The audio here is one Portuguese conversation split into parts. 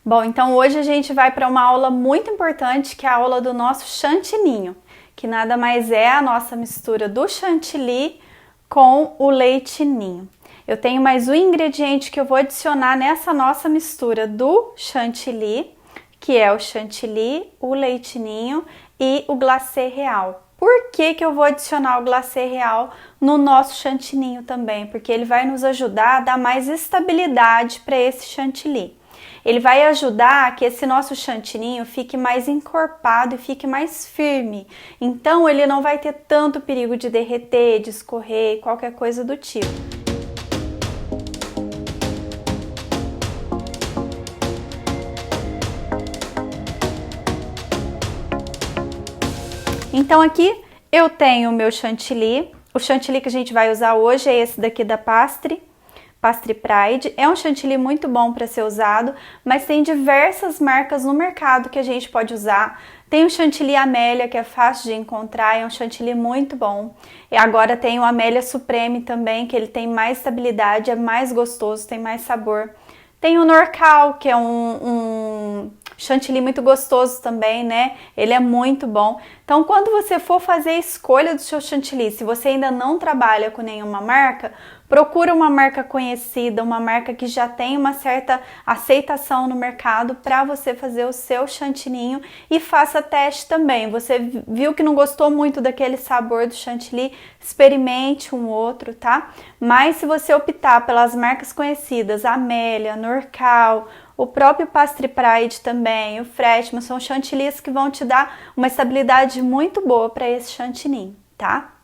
Bom, então hoje a gente vai para uma aula muito importante, que é a aula do nosso chantininho, que nada mais é a nossa mistura do chantilly com o leite ninho. Eu tenho mais um ingrediente que eu vou adicionar nessa nossa mistura do chantilly, que é o chantilly, o leite ninho e o glacê real. Por que que eu vou adicionar o glacê real no nosso chantininho também? Porque ele vai nos ajudar a dar mais estabilidade para esse chantilly. Ele vai ajudar que esse nosso chantininho fique mais encorpado e fique mais firme. Então ele não vai ter tanto perigo de derreter, de escorrer, qualquer coisa do tipo. Então aqui eu tenho o meu chantilly. O chantilly que a gente vai usar hoje é esse daqui da Pastry Pride. É um chantilly muito bom para ser usado, mas tem diversas marcas no mercado que a gente pode usar. Tem o chantilly Amélia, que é fácil de encontrar, é um chantilly muito bom. E agora tem o Amélia Supreme também, que ele tem mais estabilidade, é mais gostoso, tem mais sabor. Tem o Norcal, que é um chantilly muito gostoso também, né? Ele é muito bom. Então, quando você for fazer a escolha do seu chantilly, se você ainda não trabalha com nenhuma marca, procura uma marca conhecida, uma marca que já tem uma certa aceitação no mercado para você fazer o seu chantininho e faça teste também. Você viu que não gostou muito daquele sabor do chantilly, experimente um outro, tá? Mas se você optar pelas marcas conhecidas, Amélia, Norcal, o próprio Pastry Pride também, o Freshman, são chantillies que vão te dar uma estabilidade muito boa para esse chantininho, tá?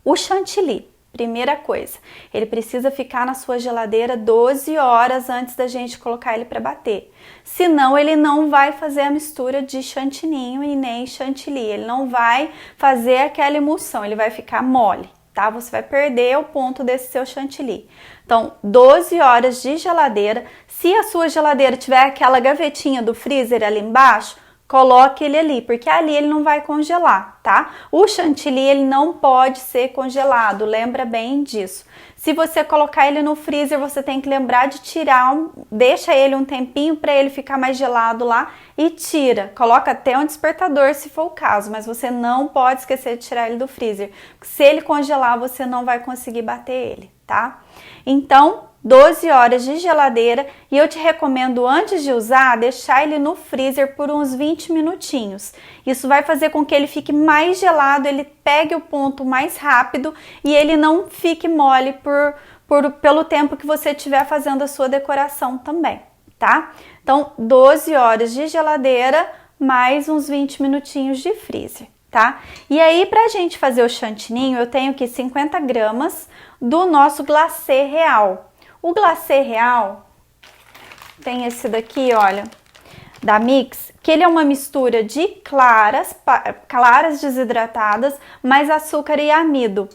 O chantilly, primeira coisa, ele precisa ficar na sua geladeira 12 horas antes da gente colocar ele para bater. Senão ele não vai fazer a mistura de chantininho e nem chantilly, ele não vai fazer aquela emulsão, ele vai ficar mole, tá? Você vai perder o ponto desse seu chantilly. Então, 12 horas de geladeira. Se a sua geladeira tiver aquela gavetinha do freezer ali embaixo, coloque ele ali, porque ali ele não vai congelar, tá? O chantilly, ele não pode ser congelado, lembra bem disso. Se você colocar ele no freezer, você tem que lembrar de tirar, deixa ele um tempinho para ele ficar mais gelado lá e tira. Coloca até um despertador se for o caso, mas você não pode esquecer de tirar ele do freezer. Se ele congelar, você não vai conseguir bater ele, tá? Então, 12 horas de geladeira, e eu te recomendo, antes de usar, deixar ele no freezer por uns 20 minutinhos. Isso vai fazer com que ele fique mais gelado, ele pegue o ponto mais rápido e ele não fique mole pelo tempo que você estiver fazendo a sua decoração também, tá? Então, 12 horas de geladeira, mais uns 20 minutinhos de freezer, tá? E aí, pra gente fazer o chantininho, eu tenho aqui 50 gramas do nosso glacê real. O glacê real tem esse daqui, olha, da Mix, que ele é uma mistura de claras desidratadas, mais açúcar e amido.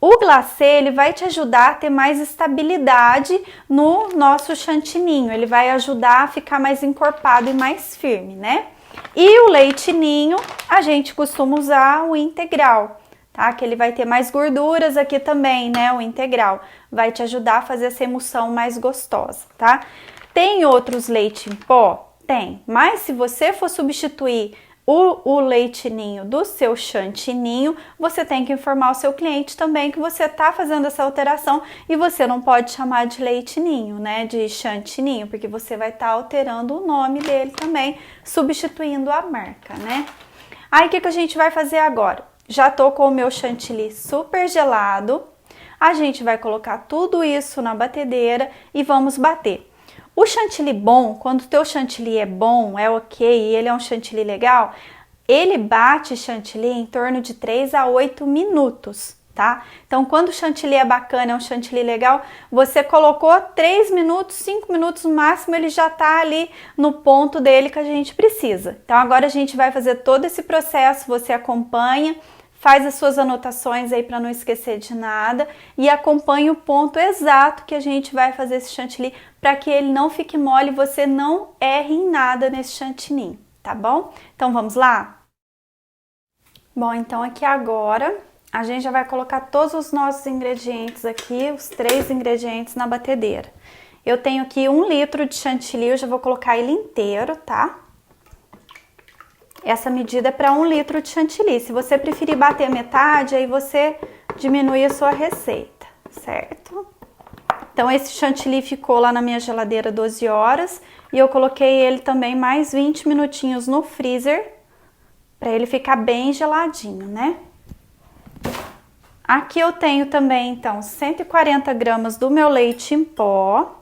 O glacê, ele vai te ajudar a ter mais estabilidade no nosso chantininho, ele vai ajudar a ficar mais encorpado e mais firme, né? E o leite ninho, a gente costuma usar o integral, tá? Que ele vai ter mais gorduras aqui também, né? O integral vai te ajudar a fazer essa emulsão mais gostosa, tá? Tem outros leite em pó? Tem, mas se você for substituir o leite ninho do seu chantininho, você tem que informar o seu cliente também que você tá fazendo essa alteração e você não pode chamar de leite ninho, né? De chantininho, porque você vai estar alterando o nome dele também, substituindo a marca, né? Aí o que a gente vai fazer agora? Já tô com o meu chantilly super gelado. A gente vai colocar tudo isso na batedeira e vamos bater. O chantilly bom, quando o teu chantilly é bom, é ok, e ele é um chantilly legal, ele bate chantilly em torno de 3 a 8 minutos, tá? Então, quando o chantilly é bacana, é um chantilly legal, você colocou 3 minutos, 5 minutos no máximo, ele já tá ali no ponto dele que a gente precisa. Então, agora a gente vai fazer todo esse processo, você acompanha, faz as suas anotações aí para não esquecer de nada e acompanha o ponto exato que a gente vai fazer esse chantilly para que ele não fique mole e você não erre em nada nesse chantininho, tá bom? Então vamos lá? Bom, então aqui agora a gente já vai colocar todos os nossos ingredientes aqui, os 3 ingredientes na batedeira. Eu tenho aqui 1 litro de chantilly, eu já vou colocar ele inteiro, tá? Essa medida é para 1 litro de chantilly. Se você preferir bater a metade, aí você diminui a sua receita, certo? Então, esse chantilly ficou lá na minha geladeira 12 horas e eu coloquei ele também mais 20 minutinhos no freezer para ele ficar bem geladinho, né? Aqui eu tenho também, então, 140 gramas do meu leite em pó.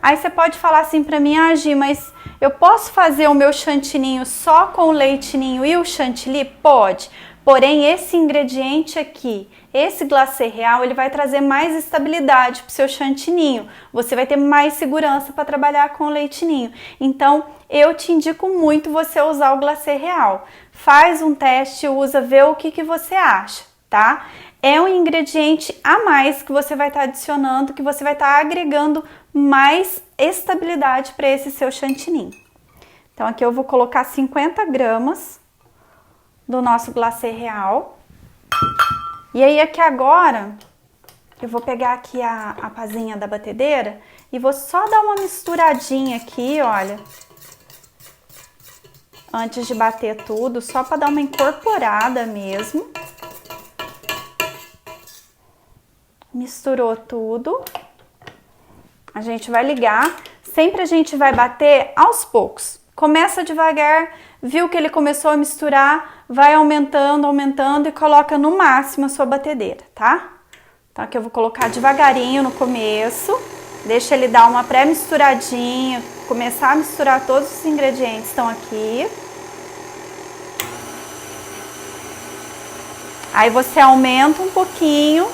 Aí você pode falar assim pra mim, ah, Gi, mas eu posso fazer o meu chantininho só com o leite ninho e o chantilly? Pode. Porém, esse ingrediente aqui, esse glacê real, ele vai trazer mais estabilidade pro seu chantininho. Você vai ter mais segurança para trabalhar com o leite ninho. Então, eu te indico muito você usar o glacê real. Faz um teste, usa, vê o que você acha, tá? É um ingrediente a mais que você vai estar adicionando, que você vai estar agregando mais estabilidade para esse seu chantininho. Então, aqui eu vou colocar 50 gramas do nosso glacê real. E aí, aqui agora, eu vou pegar aqui a pazinha da batedeira e vou só dar uma misturadinha aqui, olha. Antes de bater tudo, só para dar uma incorporada mesmo. Misturou tudo. A gente vai ligar. Sempre a gente vai bater aos poucos. Começa devagar, viu que ele começou a misturar, vai aumentando, aumentando e coloca no máximo a sua batedeira, tá? Então aqui eu vou colocar devagarinho no começo, deixa ele dar uma pré-misturadinha, começar a misturar todos os ingredientes que estão aqui. Aí você aumenta um pouquinho.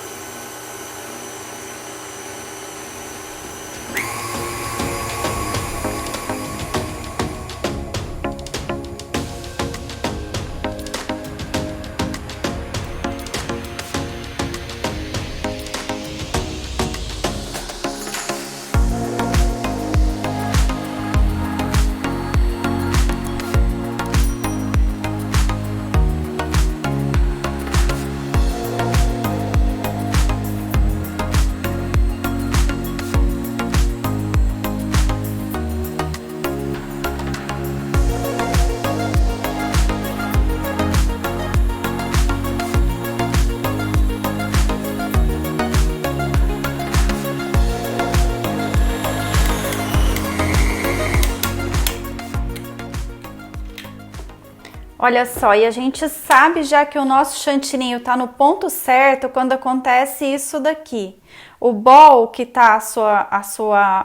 Olha só, e a gente sabe já que o nosso chantininho tá no ponto certo quando acontece isso daqui. O bol que tá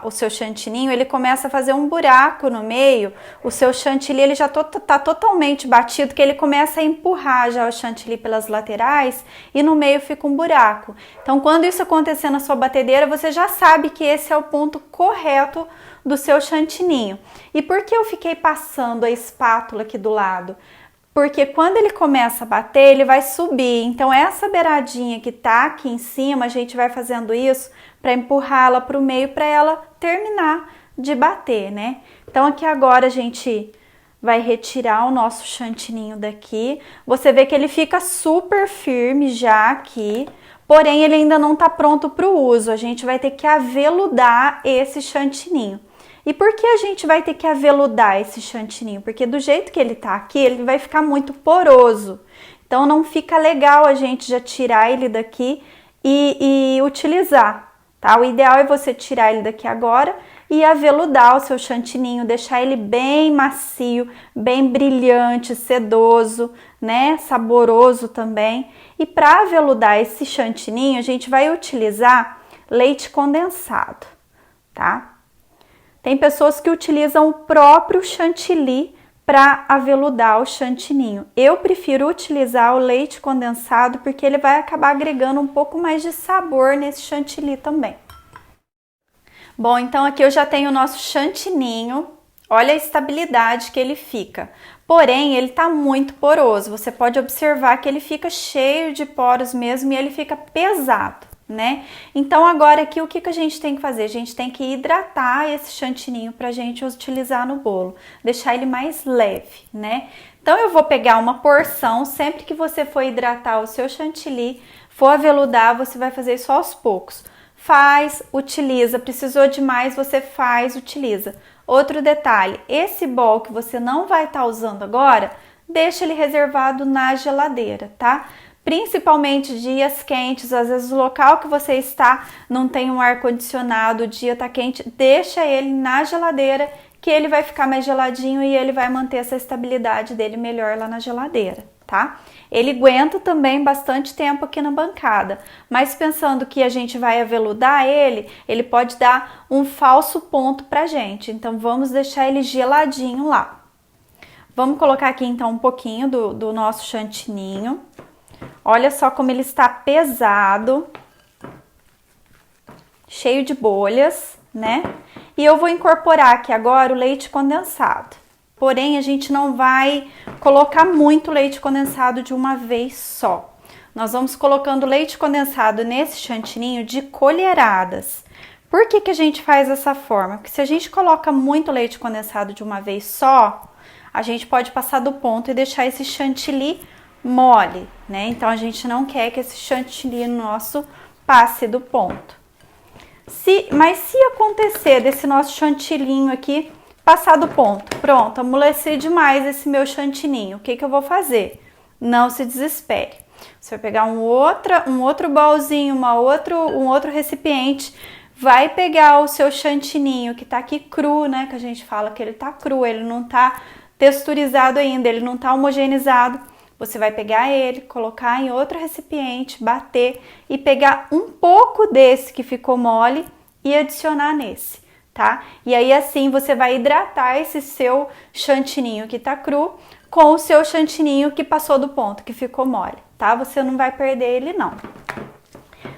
o seu chantininho, ele começa a fazer um buraco no meio. O seu chantilly, ele já tá totalmente batido, que ele começa a empurrar já o chantilly pelas laterais e no meio fica um buraco. Então, quando isso acontecer na sua batedeira, você já sabe que esse é o ponto correto do seu chantininho. E por que eu fiquei passando a espátula aqui do lado? Porque quando ele começa a bater, ele vai subir. Então, essa beiradinha que tá aqui em cima, a gente vai fazendo isso para empurrá-la para o meio, para ela terminar de bater, né? Então, aqui agora a gente vai retirar o nosso chantininho daqui. Você vê que ele fica super firme já aqui, porém, ele ainda não tá pronto para o uso. A gente vai ter que aveludar esse chantininho. E por que a gente vai ter que aveludar esse chantininho? Porque do jeito que ele tá aqui, ele vai ficar muito poroso. Então, não fica legal a gente já tirar ele daqui e utilizar, tá? O ideal é você tirar ele daqui agora e aveludar o seu chantininho, deixar ele bem macio, bem brilhante, sedoso, né? Saboroso também. E para aveludar esse chantininho, a gente vai utilizar leite condensado, tá? Tem pessoas que utilizam o próprio chantilly para aveludar o chantininho. Eu prefiro utilizar o leite condensado porque ele vai acabar agregando um pouco mais de sabor nesse chantilly também. Bom, então aqui eu já tenho o nosso chantininho. Olha a estabilidade que ele fica. Porém, ele tá muito poroso. Você pode observar que ele fica cheio de poros mesmo e ele fica pesado, né? Então agora aqui o que a gente tem que fazer? A gente tem que hidratar esse chantininho pra gente utilizar no bolo, deixar ele mais leve, né? Então eu vou pegar uma porção, sempre que você for hidratar o seu chantilly, for aveludar, você vai fazer isso aos poucos. faz, utiliza. Precisou de mais, você faz, utiliza. Outro detalhe, esse bol que você não vai estar usando agora, deixa ele reservado na geladeira, tá? Principalmente dias quentes, às vezes o local que você está não tem um ar-condicionado, o dia tá quente, deixa ele na geladeira que ele vai ficar mais geladinho e ele vai manter essa estabilidade dele melhor lá na geladeira, tá? Ele aguenta também bastante tempo aqui na bancada, mas pensando que a gente vai aveludar ele pode dar um falso ponto pra gente, então vamos deixar ele geladinho lá. Vamos colocar aqui então um pouquinho do nosso chantininho. Olha só como ele está pesado, cheio de bolhas, né? E eu vou incorporar aqui agora o leite condensado. Porém, a gente não vai colocar muito leite condensado de uma vez só. Nós vamos colocando leite condensado nesse chantininho de colheradas. Por que a gente faz dessa forma? Porque se a gente coloca muito leite condensado de uma vez só, a gente pode passar do ponto e deixar esse chantilly mole, né? Então, a gente não quer que esse chantilly nosso passe do ponto. Mas se acontecer desse nosso chantilinho aqui passar do ponto, pronto, amoleci demais esse meu chantininho, o que eu vou fazer? Não se desespere. Você vai pegar um outro bolzinho, um outro recipiente, vai pegar o seu chantininho que tá aqui cru, né? Que a gente fala que ele tá cru, ele não tá texturizado ainda, ele não tá homogeneizado. Você vai pegar ele, colocar em outro recipiente, bater e pegar um pouco desse que ficou mole e adicionar nesse, tá? E aí assim você vai hidratar esse seu chantininho que tá cru com o seu chantininho que passou do ponto, que ficou mole, tá? Você não vai perder ele não.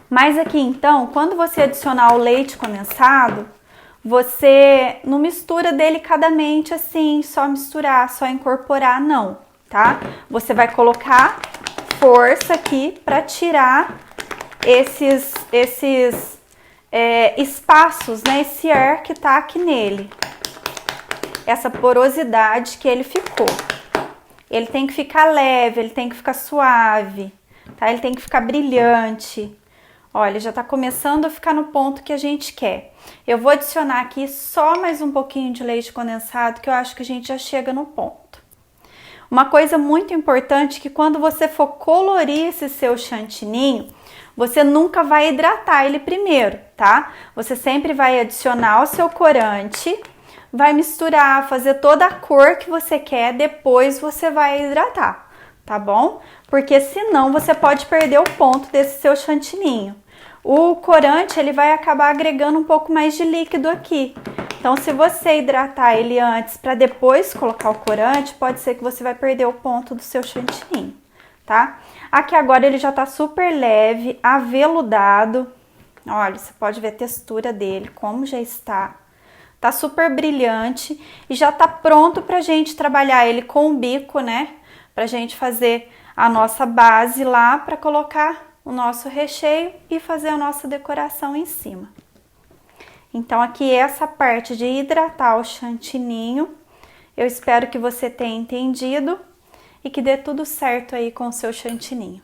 Mas aqui então, quando você adicionar o leite condensado, você não mistura delicadamente assim, só misturar, só incorporar, não, tá? Você vai colocar força aqui para tirar esses espaços, né? Esse ar que tá aqui nele, essa porosidade que ele ficou. Ele tem que ficar leve, ele tem que ficar suave, tá? Ele tem que ficar brilhante. Olha, já tá começando a ficar no ponto que a gente quer. Eu vou adicionar aqui só mais um pouquinho de leite condensado, que eu acho que a gente já chega no ponto. Uma coisa muito importante é que quando você for colorir esse seu chantininho, você nunca vai hidratar ele primeiro, tá? Você sempre vai adicionar o seu corante, vai misturar, fazer toda a cor que você quer, depois você vai hidratar, tá bom? Porque senão você pode perder o ponto desse seu chantininho. O corante, ele vai acabar agregando um pouco mais de líquido aqui. Então, se você hidratar ele antes para depois colocar o corante, pode ser que você vai perder o ponto do seu chantininho, tá? Aqui agora ele já tá super leve, aveludado. Olha, você pode ver a textura dele, como já está. Tá super brilhante e já tá pronto pra gente trabalhar ele com o bico, né? Pra gente fazer a nossa base lá para colocar o nosso recheio e fazer a nossa decoração em cima. Então, aqui essa parte de hidratar o chantininho, eu espero que você tenha entendido e que dê tudo certo aí com o seu chantininho.